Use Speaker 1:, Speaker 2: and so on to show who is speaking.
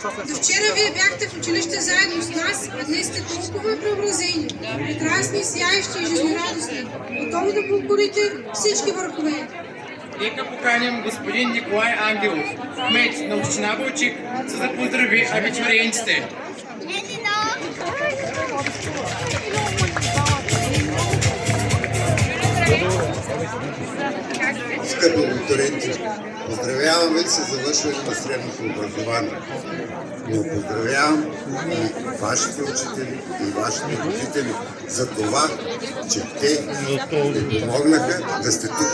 Speaker 1: До вчера вие бяхте в училище заедно с нас, а днес сте толкова преобразени, прекрасни, сияещи и жизнерадостни, готови да покорите всички върхове.
Speaker 2: Нека поканим господин Николай Ангелов, кмет на община Балчик, за да поздрави абитуриентите.
Speaker 3: Скъпи абитуриенти, поздравявам ви с завършване на средното образование. Но поздравявам и вашите учители, и вашите родители за това, че те ви помогнаха да сте тук.